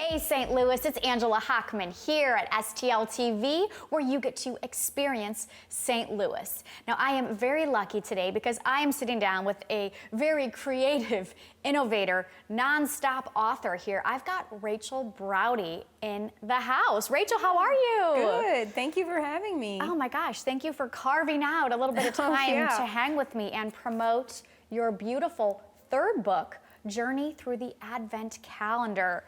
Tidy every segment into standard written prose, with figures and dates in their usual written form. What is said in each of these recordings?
Hey St. Louis, it's Angela Hochman here at STL TV, where you get to experience St. Louis. Now, I am very lucky today because I am sitting down with a very creative, innovator, nonstop author here. I've got Rachel Browdy in the house. Rachel, how are you? Good. Thank you for having me. Oh my gosh, thank you for carving out a little bit of time to hang with me and promote your beautiful third book, Journey Through the Advent Calendar.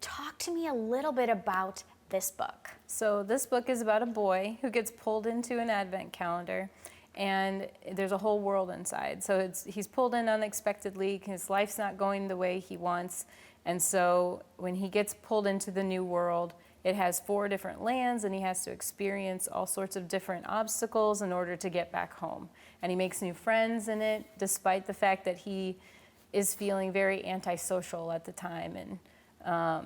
Talk to me a little bit about this book. So this book is about a boy who gets pulled into an advent calendar, and there's a whole world inside. So he's pulled in unexpectedly. His life's not going the way he wants, and so when he gets pulled into the new world, it has 4 different lands, and he has to experience all sorts of different obstacles in order to get back home. And he makes new friends in it, despite the fact that he is feeling very antisocial at the time, and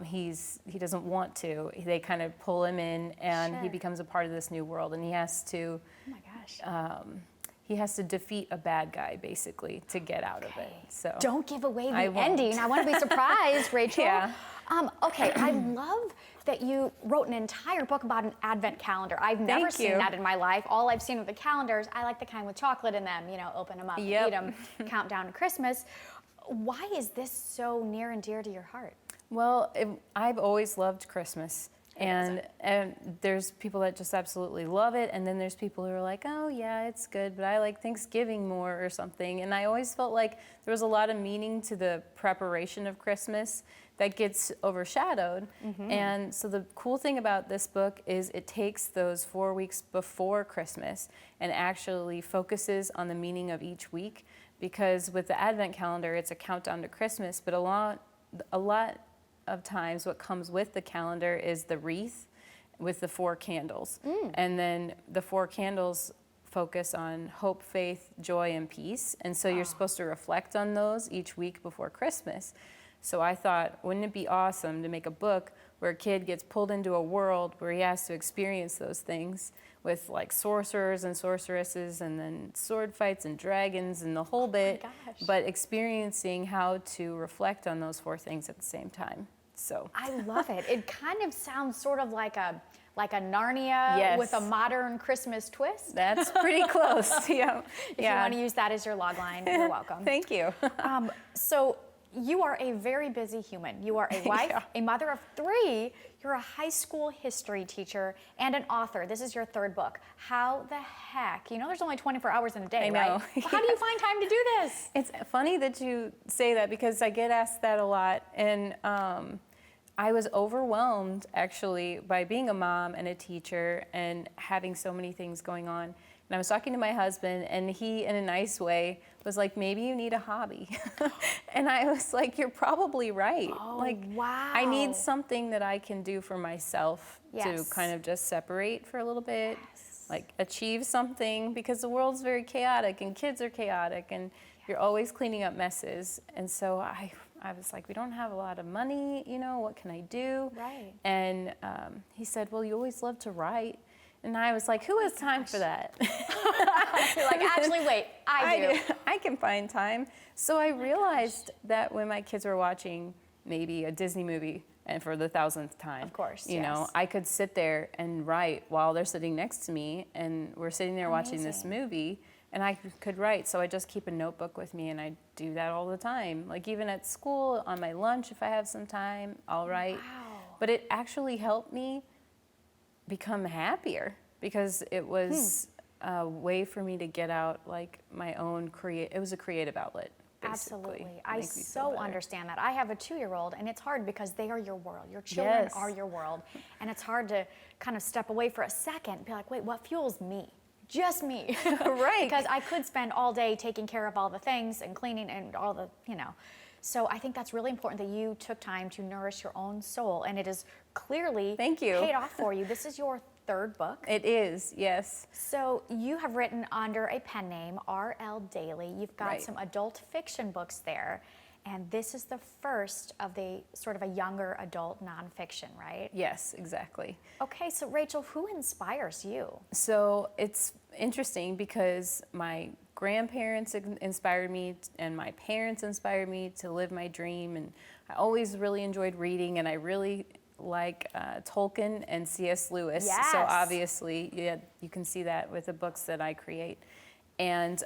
he doesn't want to. They kind of pull him in, and he becomes a part of this new world, and he has to. Oh my gosh. He has to defeat a bad guy, basically, to get out of it. So don't give away the ending. I want to be surprised, Rachel. Yeah. Okay, I love that you wrote an entire book about an advent calendar. I've never seen that in my life. All I've seen with the calendars, I like the kind with chocolate in them. You know, open them up, eat them, count down to Christmas. Why is this so near and dear to your heart? Well, I've always loved Christmas, and there's people that just absolutely love it, and then there's people who are like, oh yeah, it's good, but I like Thanksgiving more or something. And I always felt like there was a lot of meaning to the preparation of Christmas that gets overshadowed. And so the cool thing about this book is it takes those 4 weeks before Christmas and actually focuses on the meaning of each week, because with the Advent calendar, it's a countdown to Christmas, but a lot of times what comes with the calendar is the wreath with the 4 candles. And then the 4 candles focus on hope, faith, joy, and peace. And so you're supposed to reflect on those each week before Christmas. So I thought, wouldn't it be awesome to make a book where a kid gets pulled into a world where he has to experience those things with like sorcerers and sorceresses, and then sword fights and dragons and the whole bit, but experiencing how to reflect on those 4 things at the same time. So I love it. It kind of sounds sort of like a Narnia with a modern Christmas twist. That's pretty close. If you want to use that as your log line, you're welcome. Thank you. So you are a very busy human. You are a wife, a mother of 3. You're a high school history teacher and an author. This is your 3rd book. How the heck? You know there's only 24 hours in a day, I know. Right? Well, how do you find time to do this? It's funny that you say that, because I get asked that a lot. And I was overwhelmed, actually, by being a mom and a teacher and having so many things going on. And I was talking to my husband, and he, in a nice way, was like, maybe you need a hobby. And I was like, you're probably right. Oh, wow. I need something that I can do for myself to kind of just separate for a little bit, like achieve something, because the world's very chaotic and kids are chaotic, and you're always cleaning up messes. And so I was like, we don't have a lot of money, you know, what can I do? Right. And he said, well, you always love to write. And I was like, who has time for that? You're like, actually, wait, I do. I can find time. So I realized that when my kids were watching maybe a Disney movie, and for the 1000th time, of course, you know, I could sit there and write while they're sitting next to me, and we're sitting there watching this movie, and I could write. So I just keep a notebook with me, and I do that all the time. Like even at school, on my lunch, if I have some time, I'll write. Wow. But it actually helped me become happier, because it was a way for me to get out like my own it was a creative outlet, basically. Absolutely. I so understand that. I have a 2-year-old, and it's hard because they are your world. Your children are your world. And it's hard to kind of step away for a second and be like, wait, what fuels me? Just me. Right. Because I could spend all day taking care of all the things and cleaning and all the, you know. So I think that's really important that you took time to nourish your own soul, and it is clearly paid off for you. This is your 3rd book. It is, yes. So you have written under a pen name, R.L. Daly. You've got some adult fiction books there, and this is the first of the sort of a younger adult nonfiction, right? Yes, exactly. Okay, so Rachel, who inspires you? So it's interesting because my grandparents inspired me, and my parents inspired me to live my dream. And I always really enjoyed reading, and I really like Tolkien and C.S. Lewis. Yes. So obviously, yeah, you can see that with the books that I create. And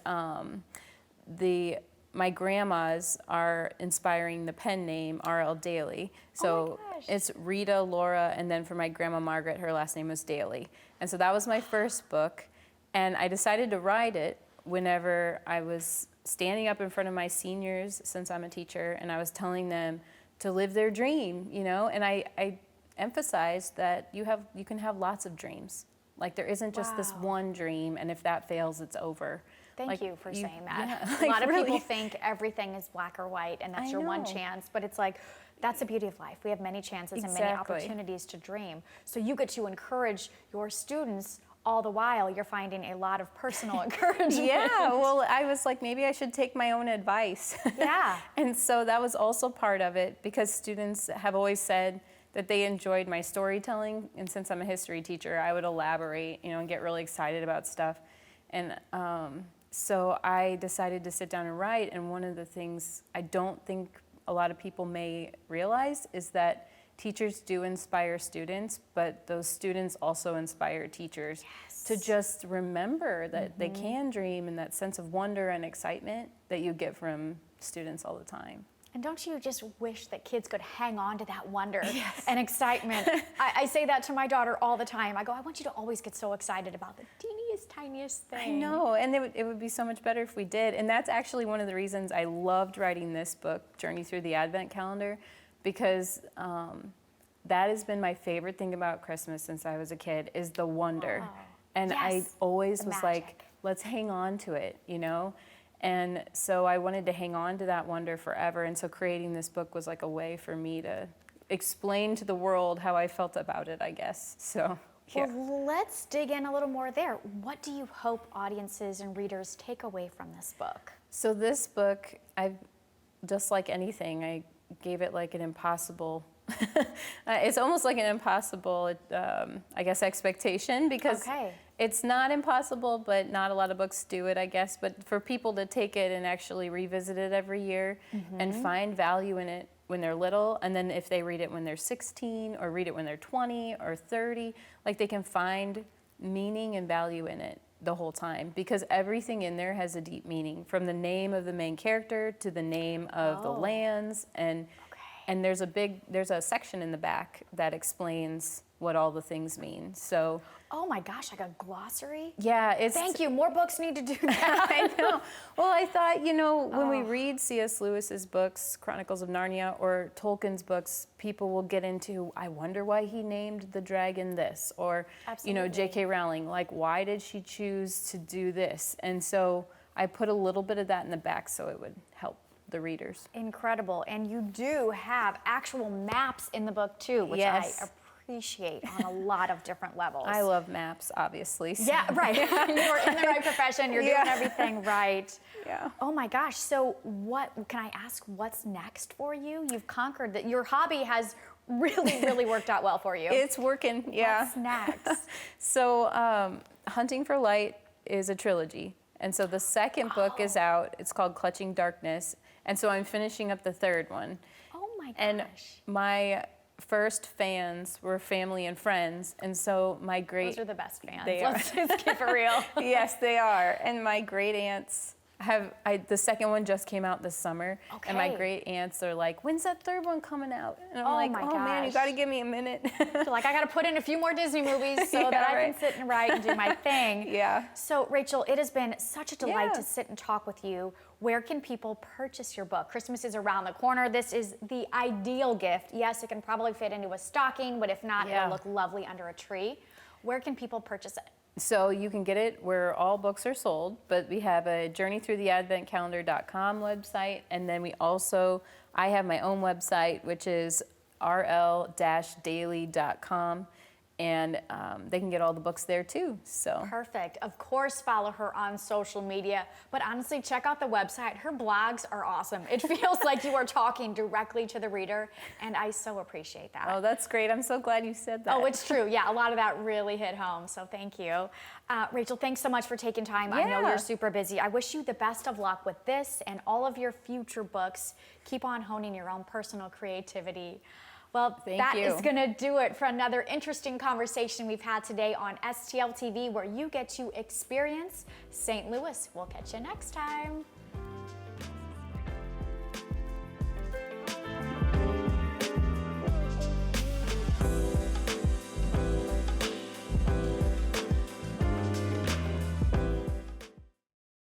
my grandmas are inspiring the pen name R.L. Daly. So gosh. it's Rita, Laura, and then for my grandma Margaret, her last name was Daly. And so that was my first book. And I decided to write it whenever I was standing up in front of my seniors, since I'm a teacher, and I was telling them to live their dream, you know? And I emphasized that you can have lots of dreams. Like, there isn't just this Wow. one dream, and if that fails, it's over. Thank you for saying that. Yeah, A lot of really. people think everything is black or white and that's I your one know. chance, but it's like, that's the beauty of life. We have many chances and many Exactly. opportunities to dream. So you get to encourage your students all the while you're finding a lot of personal encouragement. Yeah, well, I was like, maybe I should take my own advice. Yeah. And so that was also part of it, because students have always said that they enjoyed my storytelling. And since I'm a history teacher, I would elaborate, you know, and get really excited about stuff. And so I decided to sit down and write. And one of the things I don't think a lot of people may realize is that teachers do inspire students, but those students also inspire teachers to just remember that they can dream, and that sense of wonder and excitement that you get from students all the time. And don't you just wish that kids could hang on to that wonder and excitement? I say that to my daughter all the time. I go, I want you to always get so excited about the teeniest, tiniest thing. I know, and it would be so much better if we did. And that's actually one of the reasons I loved writing this book, Journey Through the Advent Calendar, because that has been my favorite thing about Christmas since I was a kid, is the wonder. And I Yes, always the was magic. like, let's hang on to it, you know? And so I wanted to hang on to that wonder forever. And so creating this book was like a way for me to explain to the world how I felt about it, I guess. So, yeah. Well, let's dig in a little more there. What do you hope audiences and readers take away from this book? So this book, just like anything, I gave it like an impossible, it's almost like an impossible, I guess, expectation, because it's not impossible, but not a lot of books do it, I guess. But for people to take it and actually revisit it every year and find value in it when they're little, and then if they read it when they're 16 or read it when they're 20 or 30, like, they can find meaning and value in it the whole time, because everything in there has a deep meaning, from the name of the main character to the name of the lands, and there's a section in the back that explains what all the things mean. So, oh my gosh, like a glossary? yeah, it's... Thank you, more books need to do that. I know. Well, I thought, you know, when we read C.S. Lewis's books, Chronicles of Narnia, or Tolkien's books, people will get into, I wonder why he named the dragon this, or, you know, J.K. Rowling, like, why did she choose to do this? And so I put a little bit of that in the back so it would help the readers. Incredible. And you do have actual maps in the book too, which I appreciate on a lot of different levels. I love maps, obviously. So. Yeah, right. You're in the right profession. You're doing everything right. Yeah. Oh my gosh. So what, can I ask what's next for you? You've conquered that. Your hobby has really, really worked out well for you. It's working, yeah. What's next? So Hunting for Light is a trilogy. And so the second book is out. It's called Clutching Darkness. And so I'm finishing up the third one. Oh my gosh. And my first fans were family and friends. And so my great... Those are the best fans. They Let's just keep it real. Yes, they are. And my great aunts the second one just came out this summer. And my great aunts are like, when's that third one coming out? And I'm like, my man, you gosh. got to give me a minute. So like, I got to put in a few more Disney movies so that I can sit and write and do my thing. Yeah. So Rachel, it has been such a delight to sit and talk with you. Where can people purchase your book? Christmas is around the corner. This is the ideal gift. Yes, it can probably fit into a stocking, but if not, it'll look lovely under a tree. Where can people purchase it? So you can get it where all books are sold, but we have a journeythroughtheadventcalendar.com website, and then I have my own website, which is rl-daily.com, and they can get all the books there too. So Perfect. Of course, follow her on social media, but honestly, check out the website. Her blogs are awesome. It feels like you are talking directly to the reader, and I so appreciate that. oh, that's great. I'm so glad you said that. Oh, it's true. Yeah, a lot of that really hit home, so thank you. Rachel, thanks so much for taking time. I know Yeah. you're super busy. I wish you the best of luck with this and all of your future books. Keep on honing your own personal creativity. Well, that you. is going to do it for another interesting conversation we've had today on STL TV, where you get to experience St. Louis. We'll catch you next time.